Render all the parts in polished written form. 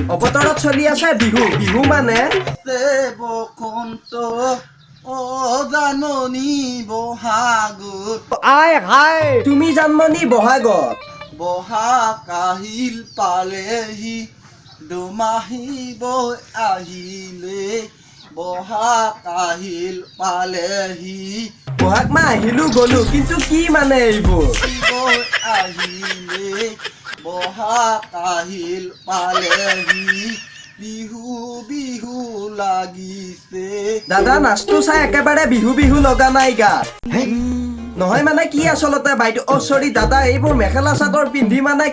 অৱতৰত চলি আছে বিহু বিহু মানে বসন্ত ও জাননী বহাগত আই হাই তুমি জানমনি বহাগত বহাগ আহিল পালেহি দুমাহী বৈ আহিলে বহাগ আহিল পালেহি বহাগ মাহ আহিলো গলো কিন্তু কি মানে এইবোৰ বৈ আহিলে বহাগ আহিল পালেহি বিহু বিহু লাগিছে দাদা নাচটো চাই একেবাৰে বিহু বিহু লগা নাই গাত নহয় মানে কি আচলতে বাইদেউ চৰি দাদা এইবোৰ মেখেলা চাদৰ পিন্ধি মানে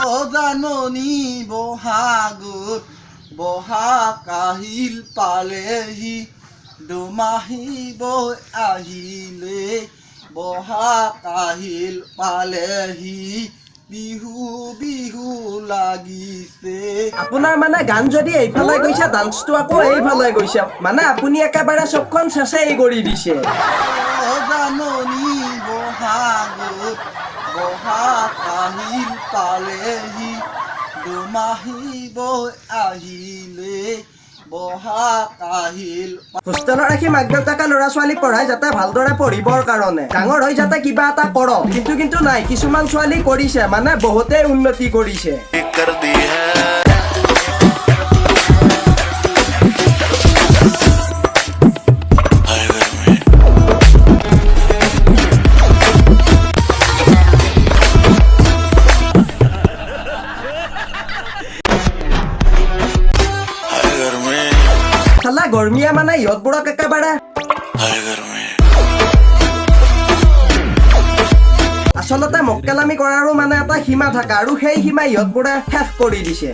ও জাননী বহাগত বহাগ আহিল পালেহি দুমাহী বৈ আহিলে বহাগ আহিল পালেহি বিহু বিহু লাগিছে আপোনাৰ মানে গান যদি এইফালে গৈছে ডান্সটো আকৌ এইফালে গৈছে মানে আপুনি একেবাৰে চবখন চেচাই কৰি দিছে ও জাননী বহাগত বহাগ আহিল পালেহি দুমাহী বৈ আহিলে বহাগ আহিল হোষ্টেলত ৰাখি মাক দেউতাকে ল'ৰা ছোৱালী পঢ়াই যাতে ভালদৰে পঢ়িবৰ কাৰণে ডাঙৰ হৈ যাতে কিবা এটা কৰক কিন্তু নাই কিছুমান ছোৱালী কৰিছে মানে বহুতেই উন্নতি কৰিছে চালা গৰমীয়া মানে ইহঁতবোৰক একেবাৰে আচলতে মক্কেলামি কৰাৰো মানে এটা সীমা থাকে আৰু সেই সীমা ইহঁতবোৰে শেষ কৰি দিছে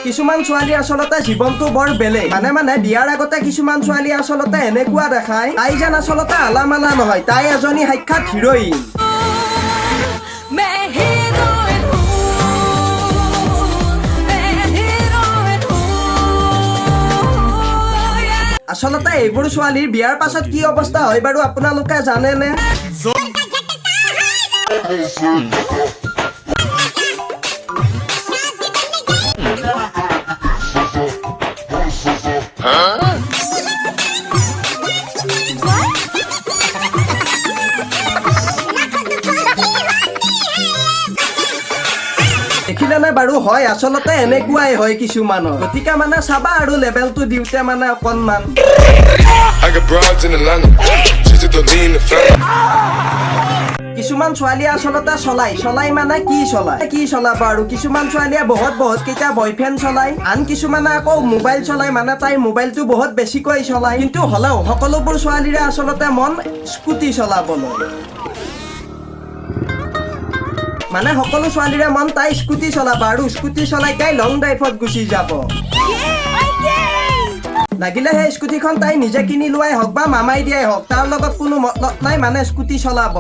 কিছুমান ছোৱালী আচলতে জীৱনটো বৰ বেলেগ মানে বিয়াৰ আগতে কিছুমান ছোৱালী আচলতে এনেকুৱা দেখায় তাই যেন আচলতে আলামালা নহয় তাই এজনী সাক্ষাৎ হিৰ'ইন আচলতে এইবোৰ ছোৱালীৰ বিয়াৰ পাছত কি অৱস্থা হয় বাৰু আপোনালোকে জানেনে দেখিলে নে বাৰু হয় আচলতে এনেকুৱাই হয় কিছুমানৰ গতিকে মানে চাবা আৰু লেভেলটো দিওঁতে মানে অকণমান কিছুমান ছোৱালীয়ে আচলতে চলাই মানে কি চলাব আৰু কিছুমান ছোৱালীয়ে বহুত কেইটা বয়ফ্ৰেণ্ড চলাই আন কিছুমানে আকৌ মোবাইল চলাই মানে তাইৰ মোবাইলটো বহুত বেছিকৈ চলাই কিন্তু হ'লেও সকলোবোৰ ছোৱালীৰে আচলতে মন স্কুটি চলাবলৈ মানে সকলো ছোৱালীৰে মন তাই স্কুটি চলাব আৰু স্কুটি চলাই তাই লং ড্ৰাইভত গুচি যাব লাগিলে সেই স্কুটিখন তাই নিজে কিনি লোৱাই হওক বা মামাই দিয়াই হওক তাৰ লগত কোনো মতলব নাই মানে স্কুটি চলাব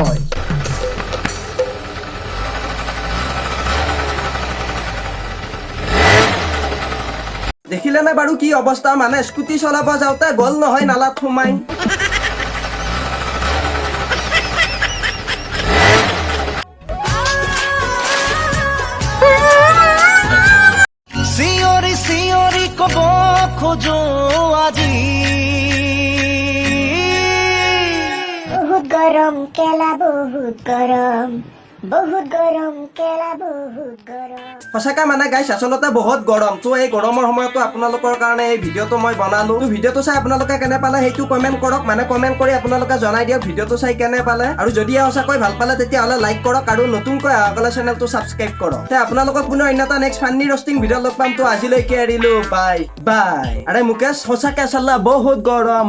দেখিলে নে বাৰু কি অৱস্থা মানে স্কুটি চলাব যাওঁতে গ'ল নহয় নালাত সোমাই চিঞৰি কব খোজো আজি বহুত গৰম কেলা বহুত গৰম কেলা বহুত গৰম সঁচাকৈ মানে গাইছ আচলতে বহুত গৰম তো এই গৰমৰ সময়তো আপোনালোকৰ কাৰণে এই ভিডিঅ'টো মই বনালো তো ভিডিঅ'টো চাই আপোনালোকে কেনে পালে সেইটো কমেণ্ট কৰক মানে কমেণ্ট কৰি আপোনালোকে জনাই দিয়ক ভিডিঅ'টো চাই কেনে পালে আৰু যদি সঁচাকৈ ভাল পালে তেতিয়াহ'লে লাইক কৰক আৰু নতুনকৈ অহাসকলে চেনেলটো ছাবস্ক্ৰাইব কৰক তে আপোনালোকক পুনৰ অন্য এটা নেক্সট ফান্নি ৰষ্টিং ভিডিঅ' লগ পাম তো আজিলৈকে এৰিলো বাই আৰে মুকেশ সঁচাকৈ চালা বহুত গৰম